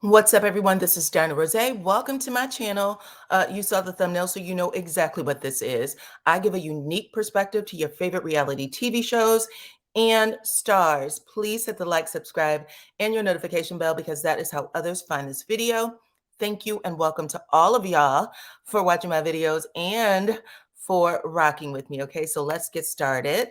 What's up, everyone? This is DyanaRozay. Welcome to my channel. You saw the thumbnail, so you know exactly what this is. I give a unique perspective to your favorite reality TV shows and stars. Please hit the like, subscribe, and your notification bell because that is how others find this video. Thank you and welcome to all of y'all for watching my videos and for rocking with me. Okay, so let's get started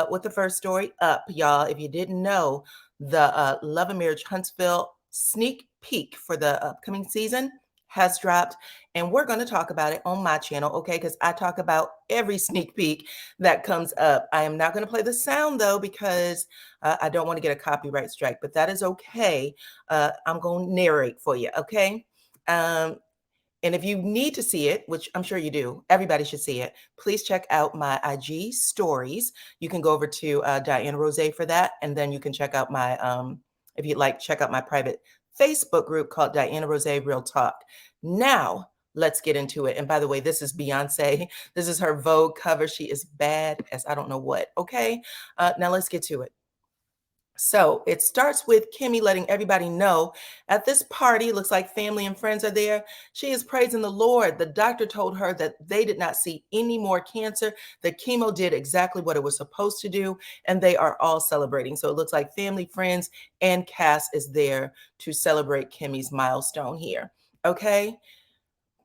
with the first story up, y'all. If you didn't know, the Love and Marriage Huntsville sneak peek for the upcoming season has dropped, and we're going to talk about it on my channel, okay? Because I talk about every sneak peek that comes up. I am not going to play the sound though because I don't want to get a copyright strike, but that is okay. I'm going to narrate for you, okay? And if you need to see it, which I'm sure you do, everybody should see it, please check out my IG stories. You can go over to DyanaRozay for that, and then you can check out my, if you'd like, check out my private Facebook group called DyanaRozay Real Talk. Now, let's get into it. And by the way, this is Beyonce. This is her Vogue cover. She is bad as I don't know what, okay? Now let's get to it. So it starts with Kimmy letting everybody know at this party, looks like family and friends are there. She is praising the Lord. The doctor told her that they did not see any more cancer. The chemo did exactly what it was supposed to do, and they are all celebrating. So it looks like family, friends, and cast is there to celebrate Kimmy's milestone here. Okay.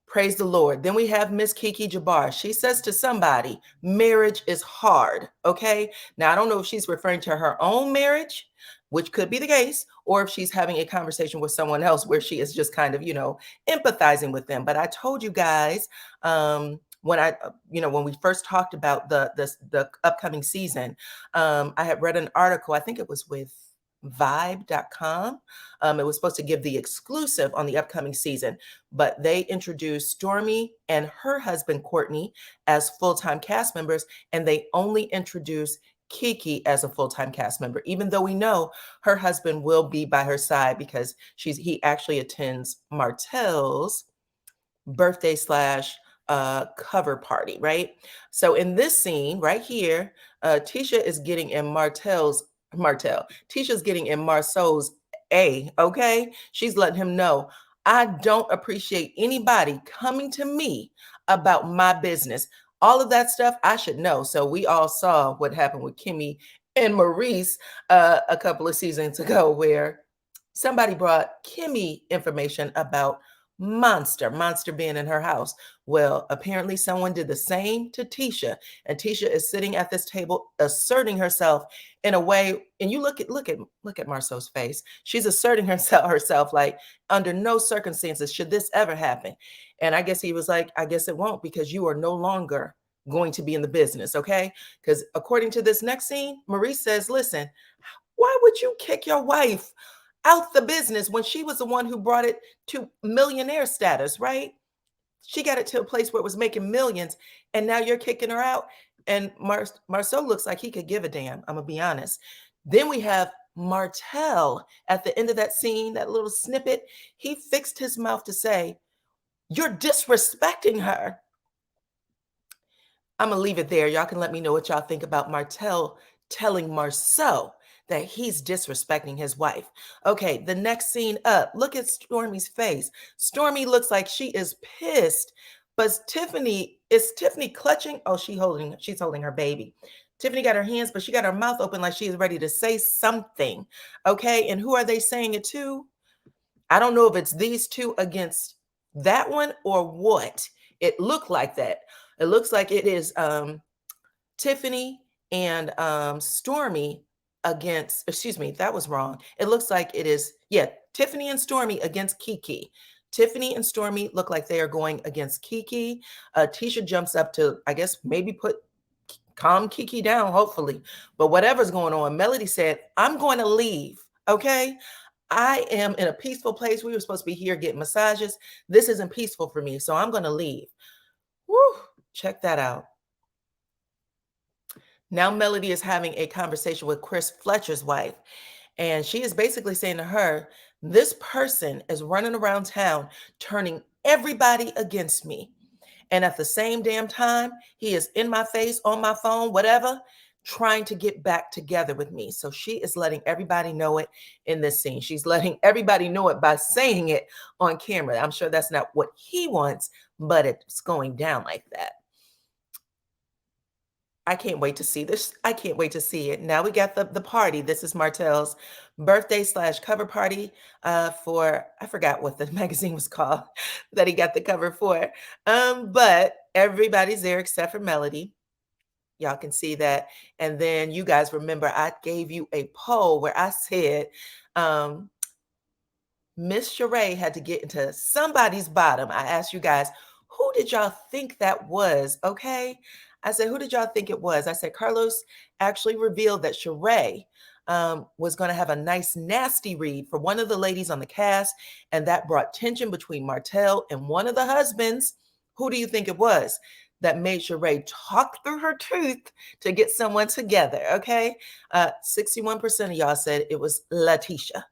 Praise the Lord. Then we have Miss Kiki Jabbar. She says to somebody, marriage is hard. Okay. Now, I don't know if she's referring to her own marriage, which could be the case, or if she's having a conversation with someone else where she is just kind of, empathizing with them. But I told you guys, when we first talked about the upcoming season, I had read an article, I think it was with vibe.com. It was supposed to give the exclusive on the upcoming season, but they introduced Stormy and her husband, Courtney, as full-time cast members, and they only introduced Kiki as a full-time cast member, even though we know her husband will be by her side because he actually attends Martell's birthday slash cover party, right? So in this scene right here, Tisha is getting in Tisha's getting in Marceau's okay? She's letting him know, I don't appreciate anybody coming to me about my business. All of that stuff I should know. So we all saw what happened with Kimmy and Maurice a couple of seasons ago, where somebody brought Kimmy information about Monster being in her house. Well, apparently someone did the same to Tisha, and Tisha is sitting at this table asserting herself in a way. And you look at Marceau's face. She's asserting herself like, under no circumstances should this ever happen. And I guess he was like, I guess it won't, because you are no longer going to be in the business, okay? Because according to this next scene, Maurice says, listen, why would you kick your wife out the business when she was the one who brought it to millionaire status, right? She got it to a place where it was making millions, and now you're kicking her out. And Marceau looks like he could give a damn. I'm gonna be honest. Then we have Martell at the end of that scene, that little snippet. He fixed his mouth to say, "You're disrespecting her." I'm gonna leave it there. Y'all can let me know what y'all think about Martell telling Marceau that he's disrespecting his wife. Okay, the next scene up. Look at Stormy's face. Stormy looks like she is pissed, but is Tiffany clutching? Oh, she's holding her baby. Tiffany got her hands, but she got her mouth open like she is ready to say something. Okay, and who are they saying it to? I don't know if it's these two against that one or what. It looked like that. It looks like it is Tiffany and Stormy against, excuse me, that was wrong. It looks like it is, yeah, Tiffany and Stormy against Kiki. Tiffany and Stormy look like they are going against Kiki. Tisha jumps up to, I guess, maybe calm Kiki down, hopefully. But whatever's going on, Melody said, I'm going to leave, okay? I am in a peaceful place. We were supposed to be here getting massages. This isn't peaceful for me, so I'm going to leave. Woo, check that out. Now Melody is having a conversation with Chris Fletcher's wife, and she is basically saying to her, this person is running around town turning everybody against me. And at the same damn time, he is in my face, on my phone, whatever, trying to get back together with me. So she is letting everybody know it in this scene. She's letting everybody know it by saying it on camera. I'm sure that's not what he wants, but it's going down like that. I can't wait to see this. I can't wait to see it. Now we got the party. This is Martell's birthday slash cover party for, I forgot what the magazine was called that he got the cover for. But everybody's there except for Melody. Y'all can see that. And then you guys remember I gave you a poll where I said Miss Sheree had to get into somebody's bottom. I asked you guys, who did y'all think that was? Okay. I said, who did y'all think it was? I said, Carlos actually revealed that Sheree was going to have a nice, nasty read for one of the ladies on the cast. And that brought tension between Martell and one of the husbands. Who do you think it was that made Sheree talk through her tooth to get someone together? Okay. 61% of y'all said it was Latasha.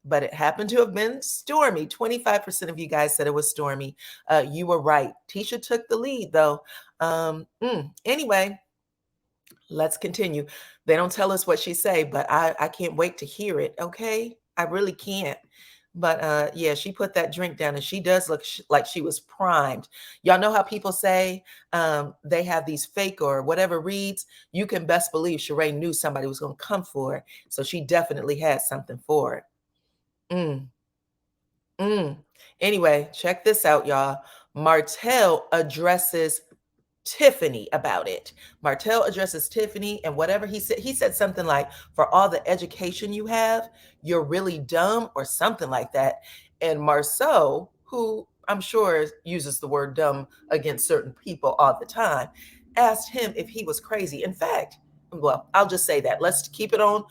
But it happened to have been Stormy. 25% of you guys said it was Stormy. You were right. Tisha took the lead, though. Anyway, let's continue. They don't tell us what she say, but I can't wait to hear it. Okay, I really can't. But yeah, she put that drink down, and she does look like she was primed. Y'all know how people say they have these fake or whatever reads. You can best believe Sheree knew somebody was going to come for it, so she definitely had something for it. Anyway, check this out, y'all. Martell addresses Tiffany about it. Martell addresses Tiffany, and whatever he said something like, for all the education you have, you're really dumb, or something like that. And Marceau, who I'm sure uses the word dumb against certain people all the time, asked him if he was crazy. In fact, well, I'll just say that. Let's keep it on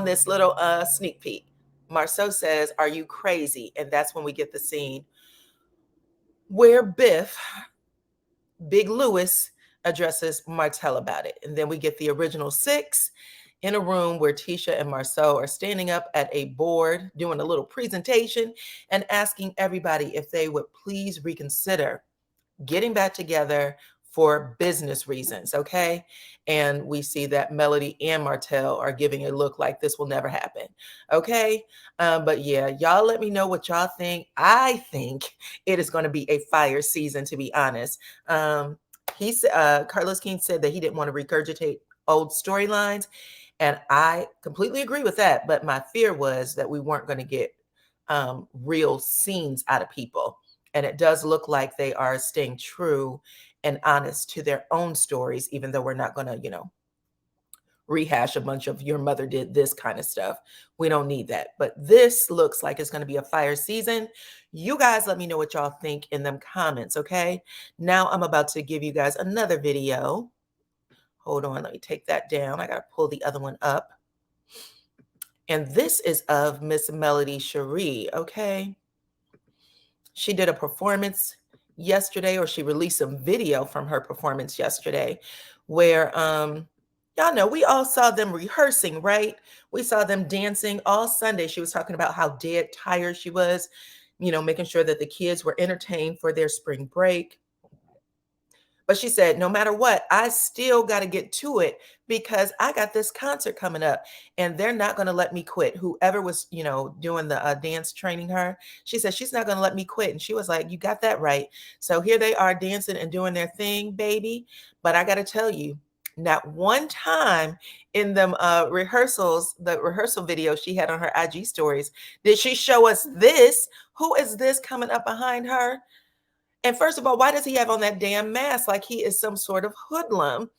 this little sneak peek. Marceau says, "Are you crazy?" And that's when we get the scene where Big Louis, addresses Martell about it. And then we get the original six in a room where Tisha and Marceau are standing up at a board doing a little presentation and asking everybody if they would please reconsider getting back together for business reasons, okay? And we see that Melody and Martell are giving a look like this will never happen, okay? But yeah, y'all let me know what y'all think. I think it is going to be a fire season, to be honest. Carlos King said that he didn't want to regurgitate old storylines, and I completely agree with that. But my fear was that we weren't going to get real scenes out of people. And it does look like they are staying true and honest to their own stories, even though we're not going to, rehash a bunch of your mother did this kind of stuff. We don't need that. But this looks like it's going to be a fire season. You guys let me know what y'all think in them comments, okay? Now I'm about to give you guys another video. Hold on, let me take that down. I got to pull the other one up. And this is of Miss Melody Cherie, okay? She did a performance yesterday, or she released some video from her performance yesterday where y'all know we all saw them rehearsing, right? We saw them dancing all Sunday. She was talking about how dead tired she was, making sure that the kids were entertained for their spring break. But she said, no matter what, I still got to get to it because I got this concert coming up and they're not going to let me quit. Whoever was, doing the dance training her, she said, she's not going to let me quit. And she was like, you got that right. So here they are dancing and doing their thing, baby. But I got to tell you, not one time in them rehearsals, the rehearsal video she had on her IG stories, did she show us this. Who is this coming up behind her? And first of all, why does he have on that damn mask like he is some sort of hoodlum?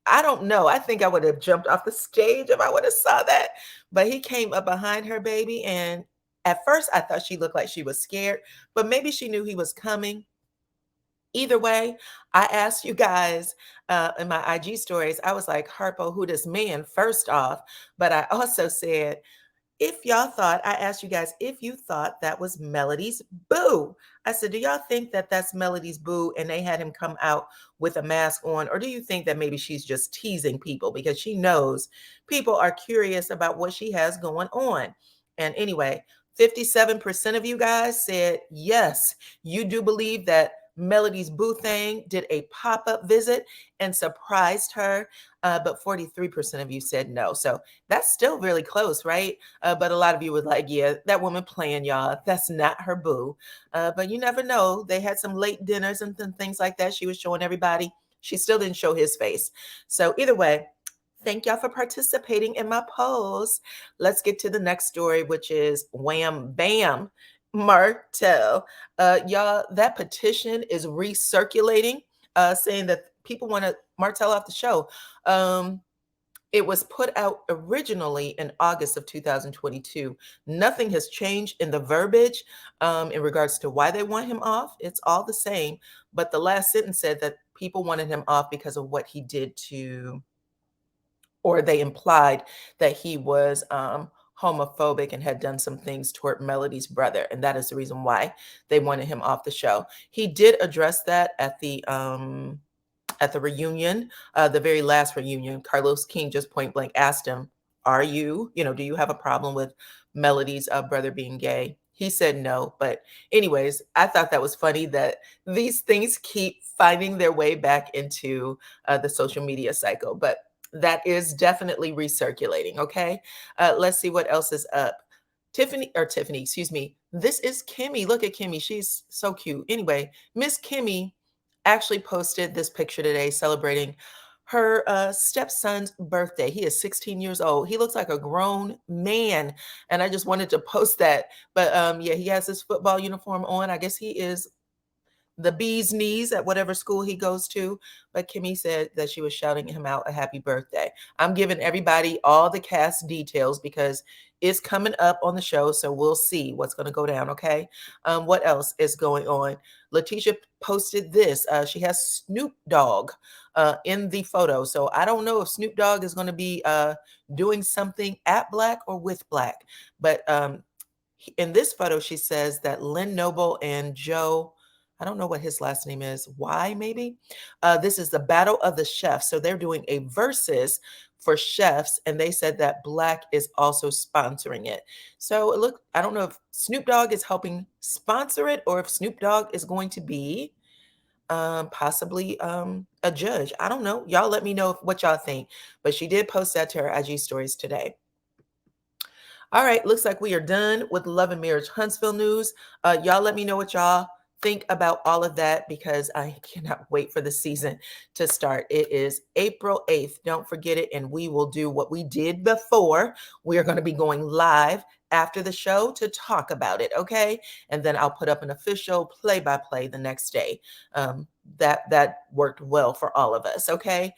I don't know. I think I would have jumped off the stage if I would have saw that. But he came up behind her, baby. And at first, I thought she looked like she was scared, but maybe she knew he was coming. Either way, I asked you guys in my IG stories, I was like, Harpo, who this man, first off? But I also said, I asked you guys if you thought that was Melody's boo. I said, do y'all think that that's Melody's boo and they had him come out with a mask on? Or do you think that maybe she's just teasing people because she knows people are curious about what she has going on? And anyway, 57% of you guys said, yes, you do believe that Melody's boo thing did a pop-up visit and surprised her, but 43% of you said no. So that's still really close, right? But a lot of you were like, yeah, that woman playing, y'all. That's not her boo. But you never know. They had some late dinners and things like that. She was showing everybody. She still didn't show his face. So either way, thank y'all for participating in my polls. Let's get to the next story, which is Wham Bam Martell. Y'all, that petition is recirculating, saying that people want to Martell off the show. It was put out originally in August of 2022. Nothing has changed in the verbiage in regards to why they want him off. It's all the same. But the last sentence said that people wanted him off because of what he did to, or they implied that he was homophobic and had done some things toward Melody's brother. And that is the reason why they wanted him off the show. He did address that at the reunion, the very last reunion. Carlos King just point blank asked him, do you have a problem with Melody's brother being gay? He said no. But anyways, I thought that was funny that these things keep finding their way back into the social media cycle. But that is definitely recirculating. Okay. Let's see what else is up. Tiffany, excuse me. This is Kimmy. Look at Kimmy. She's so cute. Anyway, Miss Kimmy actually posted this picture today celebrating her stepson's birthday. He is 16 years old. He looks like a grown man. And I just wanted to post that. But yeah, he has his football uniform on. I guess he is the bee's knees at whatever school he goes to. But Kimmy said that she was shouting him out a happy birthday. I'm giving everybody all the cast details because it's coming up on the show. So we'll see what's going to go down. Okay. What else is going on? Latisha posted this. She has Snoop Dogg in the photo. So I don't know if Snoop Dogg is going to be doing something at Black or with Black. But in this photo, she says that Lynn Noble and Joe, I don't know what his last name is. Why maybe? This is the Battle of the Chefs. So they're doing a versus for chefs, and they said that Black is also sponsoring it. So look, I don't know if Snoop Dogg is helping sponsor it or if Snoop Dogg is going to be possibly a judge. I don't know. Y'all let me know what y'all think. But she did post that to her IG stories today. All right, looks like we are done with Love and Marriage Huntsville news. Y'all let me know what y'all think about all of that because I cannot wait for the season to start. It is April 8th. Don't forget it. And we will do what we did before. We are going to be going live after the show to talk about it. Okay. And then I'll put up an official play-by-play the next day. That worked well for all of us. Okay.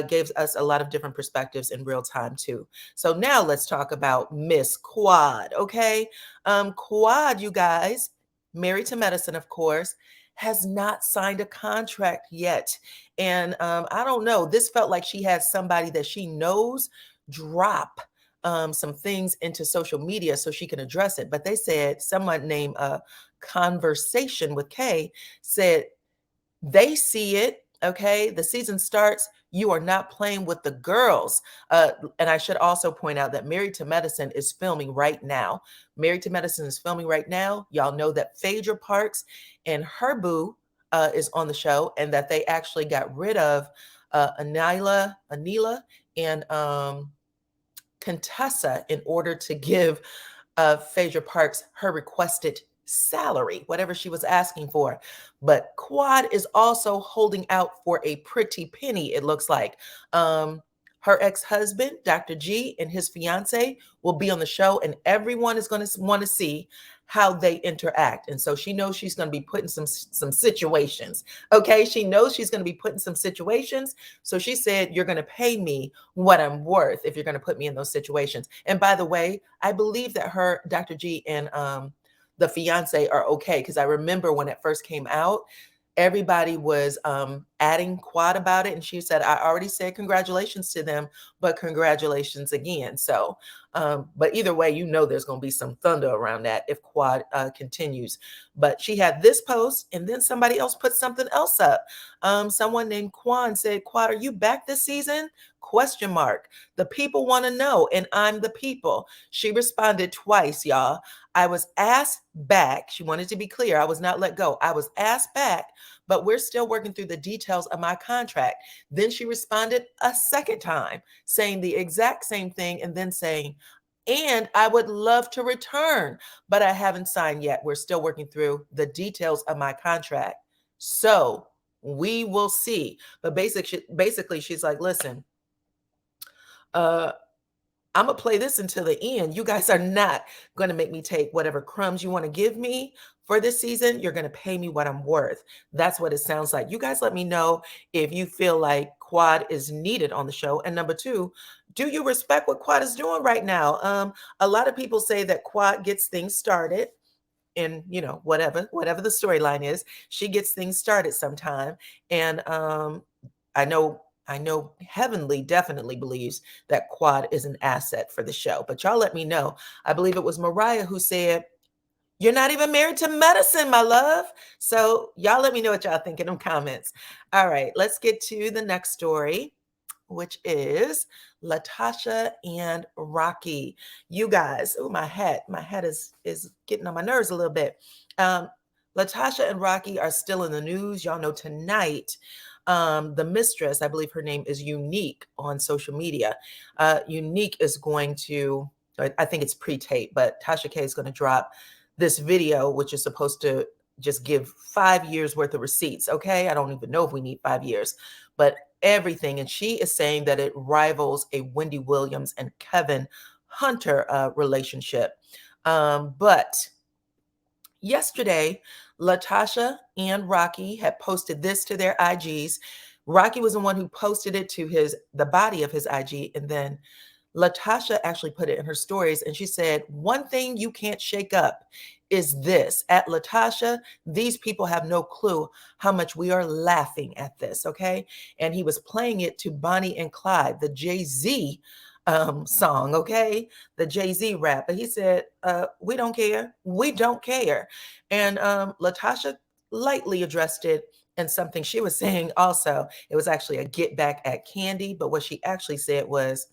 Gave us a lot of different perspectives in real time too. So now let's talk about Miss Quad. Okay. Quad, you guys, married to medicine, of course, has not signed a contract yet. And I don't know, this felt like she had somebody that she knows drop some things into social media so she can address it. But they said someone named Conversation with K said they see it. Okay. The season starts. You are not playing with the girls. And I should also point out that Married to Medicine is filming right now. Married to Medicine is filming right now. Y'all know that Phaedra Parks and her boo is on the show, and that they actually got rid of Anila and Contessa in order to give Phaedra Parks her requested salary, whatever she was asking for. But Quad is also holding out for a pretty penny, it looks like. Her ex-husband, Dr. G, and his fiance will be on the show, and everyone is going to want to see how they interact. And so she knows she's going to be put in some situations. Okay, she knows she's going to be put in some situations. So she said, you're going to pay me what I'm worth if you're going to put me in those situations. And by the way, I believe that her, Dr. G, and the fiance are okay, because I remember when it first came out, everybody was adding Quad about it. And she said, I already said congratulations to them, but congratulations again. So, but either way, you know, there's going to be some thunder around that if Quad continues. But she had this post, and then somebody else put something else up. Someone named Quan said, Quad, are you back this season? Question mark. The people want to know, and I'm the people. She responded twice, y'all. I was asked back. She wanted to be clear. I was not let go. I was asked back, but we're still working through the details of my contract. Then she responded a second time, saying the exact same thing, and then saying, and I would love to return, but I haven't signed yet. We're still working through the details of my contract. So we will see. But basically, she's like, listen, I'm gonna play this until the end. You guys are not gonna make me take whatever crumbs you want to give me for this season. You're gonna pay me what I'm worth. That's what it sounds like. You guys let me know if you feel like Quad is needed on the show. And number two, do you respect what Quad is doing right now? A lot of people say that Quad gets things started. And whatever the storyline is, she gets things started sometime. And I know Heavenly definitely believes that Quad is an asset for the show, but y'all let me know. I believe it was Mariah who said, you're not even married to medicine, my love. So y'all let me know what y'all think in them comments. All right, let's get to the next story, which is Latasha and Rocky. You guys, oh, my hat is getting on my nerves a little bit. Latasha and Rocky are still in the news. Y'all know tonight, the mistress, I believe her name is Unique on social media. Unique is going to, I think it's pre-tape, but Tasha K is going to drop this video, which is supposed to just give 5 years worth of receipts. Okay. I don't even know if we need 5 years, but everything. And she is saying that it rivals a Wendy Williams and Kevin Hunter relationship. But yesterday, Latasha and Rocky had posted this to their IGs. Rocky was the one who posted it to the body of his IG. And then Latasha actually put it in her stories, and she said, one thing you can't shake up is this. At Latasha, these people have no clue how much we are laughing at this, okay? And he was playing it to Bonnie and Clyde, the Jay-Z song, okay? The Jay-Z rap. But he said, we don't care. We don't care. And Latasha lightly addressed it and something she was saying also. It was actually a get back at Kandi, but what she actually said was,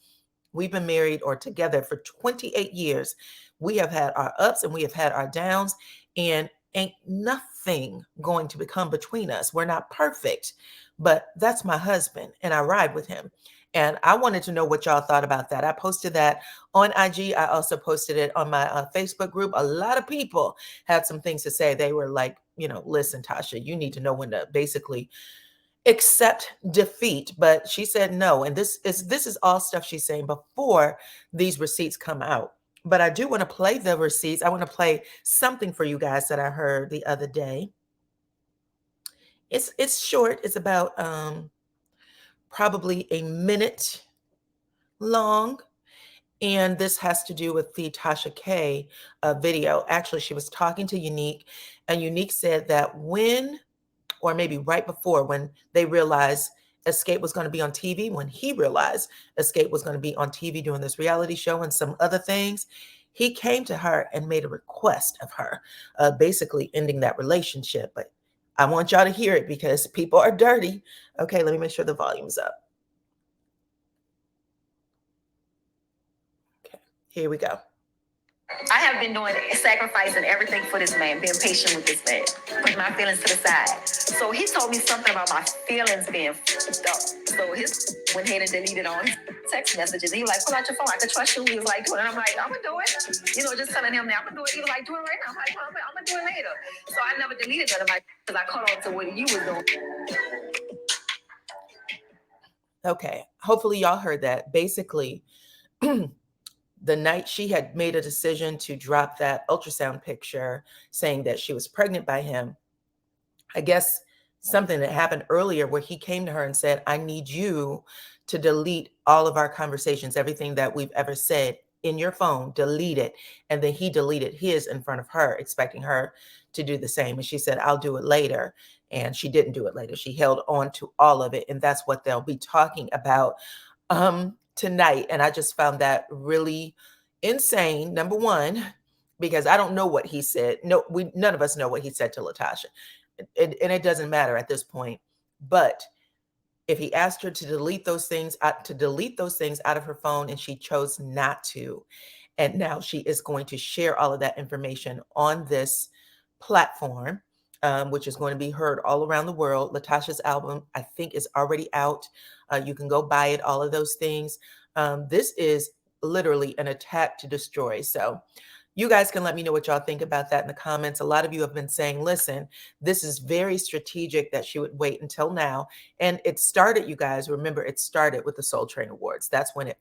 we've been married or together for 28 years. We have had our ups and we have had our downs, and ain't nothing going to become between us. We're not perfect, but that's my husband and I ride with him. And I wanted to know what y'all thought about that. I posted that on IG. I also posted it on my Facebook group. A lot of people had some things to say. They were like, listen, Tasha, you need to know when to basically accept defeat. But she said no. And this is all stuff she's saying before these receipts come out. But I do want to play the receipts. I want to play something for you guys that I heard the other day. It's short. It's about probably a minute long. And this has to do with the Tasha K video. Actually, she was talking to Unique, and Unique said that when, or maybe right before, when they realized Escape was going to be on TV, when he realized Escape was going to be on TV doing this reality show and some other things, he came to her and made a request of her, basically ending that relationship. But I want y'all to hear it because people are dirty. Okay, let me make sure the volume's up. Okay, here we go. I have been doing sacrificing everything for this man, being patient with this man, putting my feelings to the side. So he told me something about my feelings being fucked up. So his went ahead and deleted all his text messages. He was like, pull out your phone. I can trust you. He was like, do it. And I'm like, I'm going to do it. Just telling him that I'm going to do it. He was like, do it right now. I'm like, I'm going to do it later. So I never deleted none of my because I caught on to what you was doing. Okay, hopefully y'all heard that. Basically, the night she had made a decision to drop that ultrasound picture saying that she was pregnant by him, I guess something that happened earlier where he came to her and said, I need you to delete all of our conversations, everything that we've ever said in your phone, delete it. And then he deleted his in front of her, expecting her to do the same. And she said, I'll do it later. And she didn't do it later. She held on to all of it. And that's what they'll be talking about tonight. And I just found that really insane, number one, because I don't know what he said. No, none of us know what he said to Latasha. And it doesn't matter at this point. But if he asked her to delete those things out of her phone, and she chose not to. And now she is going to share all of that information on this platform, which is going to be heard all around the world. Latasha's album, I think, is already out. You can go buy it, all of those things. This is literally an attack to destroy. So you guys can let me know what y'all think about that in the comments. A lot of you have been saying, listen, this is very strategic that she would wait until now. And it started, you guys, remember, it started with the Soul Train Awards. That's when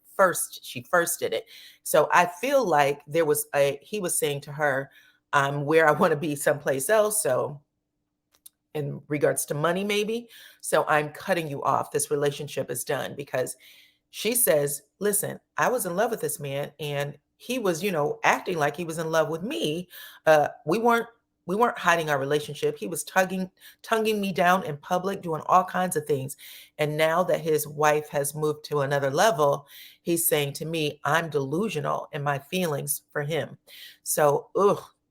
she first did it. So I feel like he was saying to her, I'm where I want to be someplace else. So in regards to money, maybe. So I'm cutting you off. This relationship is done, because she says, listen, I was in love with this man, and he was, acting like he was in love with me. We weren't hiding our relationship. He was tonguing me down in public, doing all kinds of things. And now that his wife has moved to another level, he's saying to me, I'm delusional in my feelings for him. So,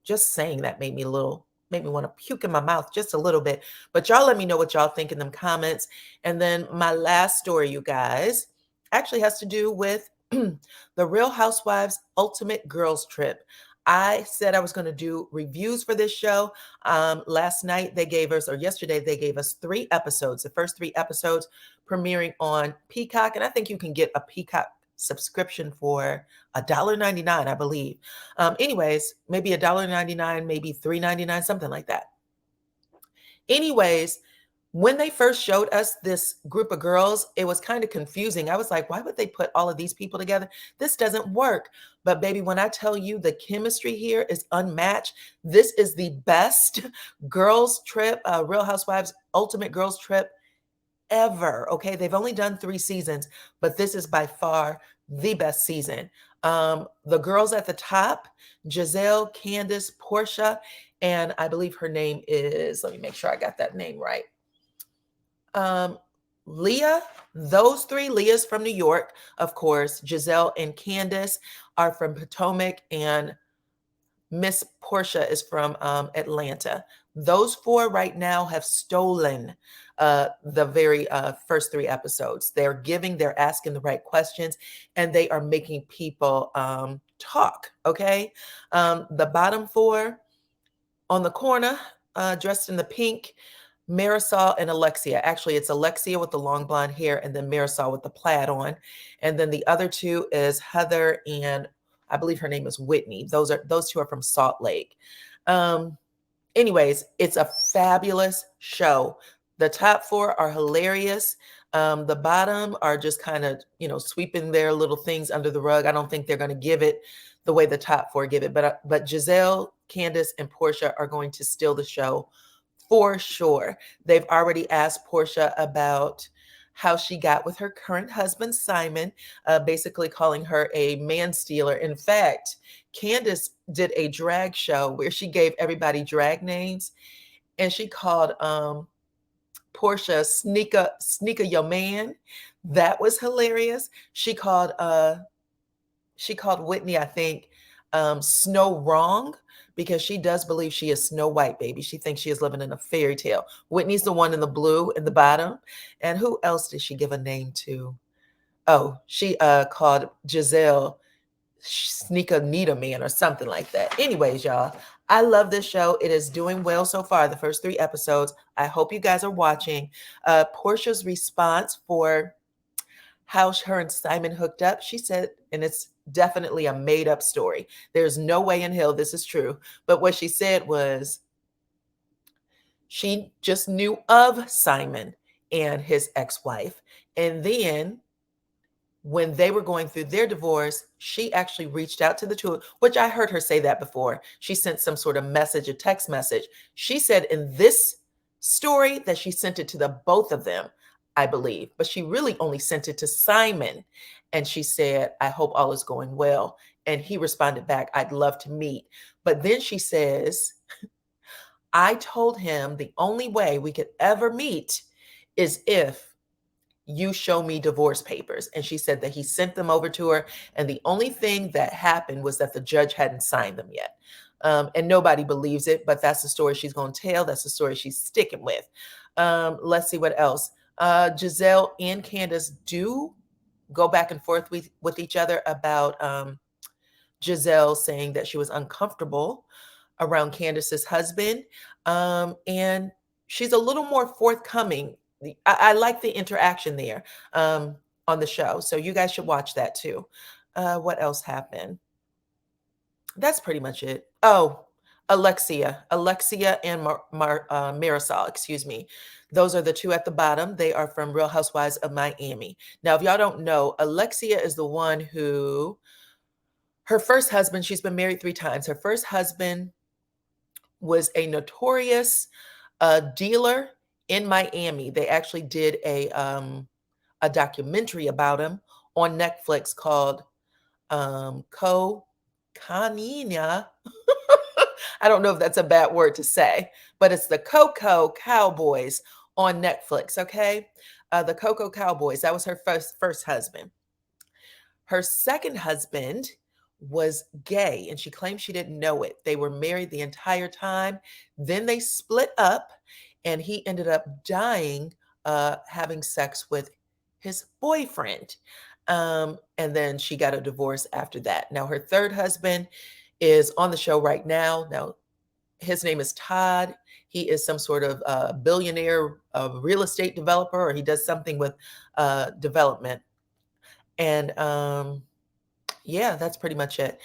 just saying that made me want to puke in my mouth just a little bit. But y'all let me know what y'all think in them comments. And then my last story, you guys, actually has to do with the Real Housewives Ultimate Girls Trip. I said I was going to do reviews for this show. Last night yesterday they gave us 3 episodes. The first 3 episodes premiering on Peacock, and I think you can get a Peacock subscription for $1.99, I believe. Anyways, maybe $1.99, maybe $3.99, something like that. Anyways, when they first showed us this group of girls, it was kind of confusing. I was like, why would they put all of these people together? This doesn't work. But baby, when I tell you the chemistry here is unmatched, this is the best girls trip, Real Housewives Ultimate Girls Trip ever. Okay. They've only done 3 seasons, but this is by far the best season. The girls at the top, Giselle, Candace, Portia, and I believe her name is, let me make sure I got that name right. Leah, those 3, Leah's from New York, of course. Giselle and Candace are from Potomac, and Miss Portia is from Atlanta. Those 4 right now have stolen the very first 3 episodes. They're asking the right questions, and they are making people talk, okay? The bottom 4 on the corner, dressed in the pink, Marisol and Alexia. Actually, it's Alexia with the long blonde hair, and then Marisol with the plaid on. And then the other 2 is Heather, and I believe her name is Whitney. Those 2 are from Salt Lake. Anyways, it's a fabulous show. The top 4 are hilarious. The bottom are just kind of, sweeping their little things under the rug. I don't think they're going to give it the way the top 4 give it. But Giselle, Candace, and Portia are going to steal the show for sure. They've already asked Portia about how she got with her current husband, Simon, basically calling her a man stealer. In fact, Candace did a drag show where she gave everybody drag names, and she called Portia Sneaker Your Man. That was hilarious. She called Whitney, I think, Snow Wrong, because she does believe she is Snow White, baby. She thinks she is living in a fairy tale. Whitney's the one in the blue in the bottom. And who else did she give a name to? Oh, she called Giselle Sneaker Nita Man or something like that. Anyways, y'all, I love this show. It is doing well so far, the first 3 episodes. I hope you guys are watching. Portia's response for how her and Simon hooked up, she said, and it's definitely a made-up story. There's no way in hell this is true. But what she said was she just knew of Simon and his ex-wife. And then when they were going through their divorce, she actually reached out to the 2, which I heard her say that before. She sent some sort of message, a text message. She said in this story that she sent it to the both of them, I believe, but she really only sent it to Simon. And she said, I hope all is going well. And he responded back, I'd love to meet. But then she says, I told him the only way we could ever meet is if you show me divorce papers. And she said that he sent them over to her. And the only thing that happened was that the judge hadn't signed them yet. And nobody believes it, but that's the story she's going to tell. That's the story she's sticking with. Let's see what else. Giselle and Candace do go back and forth with each other about Giselle saying that she was uncomfortable around Candace's husband. And she's a little more forthcoming. I like the interaction there on the show. So you guys should watch that too. What else happened? That's pretty much it. Oh, Alexia and Marisol, excuse me. Those are the two at the bottom. They are from Real Housewives of Miami. Now, if y'all don't know, Alexia is the one who, her first husband, she's been married 3 times. Her first husband was a notorious dealer in Miami. They actually did a documentary about him on Netflix called Canina. I don't know if that's a bad word to say, but it's the Coco Cowboys on Netflix. Okay, the Coco Cowboys. That was her first husband. Her second husband was gay, and she claimed she didn't know it. They were married the entire time. Then they split up, and he ended up dying having sex with his boyfriend. And then she got a divorce after that. Now, her third husband is on the show right now. Now, his name is Todd. He is some sort of billionaire real estate developer, or he does something with development. And yeah, that's pretty much it.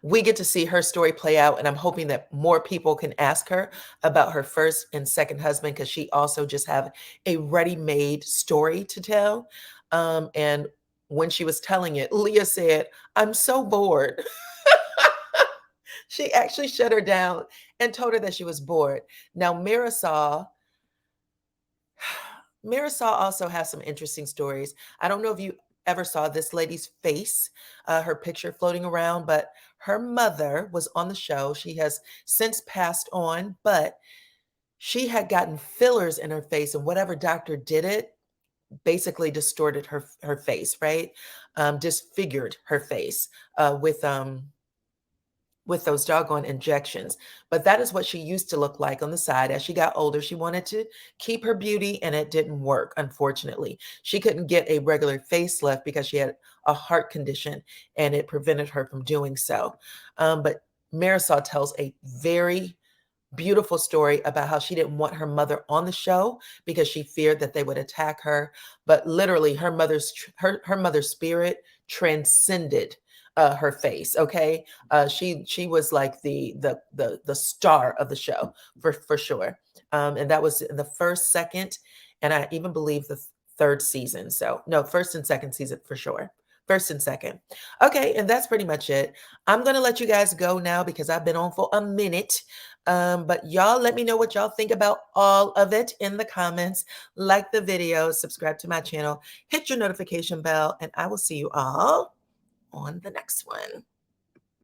We get to see her story play out, and I'm hoping that more people can ask her about her first and second husband, because she also just have a ready-made story to tell. And when she was telling it, Leah said, "I'm so bored." She actually shut her down and told her that she was bored. Now, Marisol also has some interesting stories. I don't know if you ever saw this lady's face, her picture floating around, but her mother was on the show. She has since passed on, but she had gotten fillers in her face, and whatever doctor did it basically distorted her face, right? Disfigured her face with those doggone injections. But that is what she used to look like on the side. As she got older, she wanted to keep her beauty, and it didn't work, unfortunately. She couldn't get a regular facelift because she had a heart condition, and it prevented her from doing so. But Marisol tells a very beautiful story about how she didn't want her mother on the show because she feared that they would attack her. But literally, her mother's spirit transcended her face. Okay, she was like the star of the show for sure. And that was the first, second, and I even believe the third season. So no, first and second season for sure. First and second. Okay, and that's pretty much it. I'm gonna let you guys go now because I've been on for a minute. But y'all let me know what y'all think about all of it in the comments. Like the video, subscribe to my channel, hit your notification bell, and I will see you all on the next one.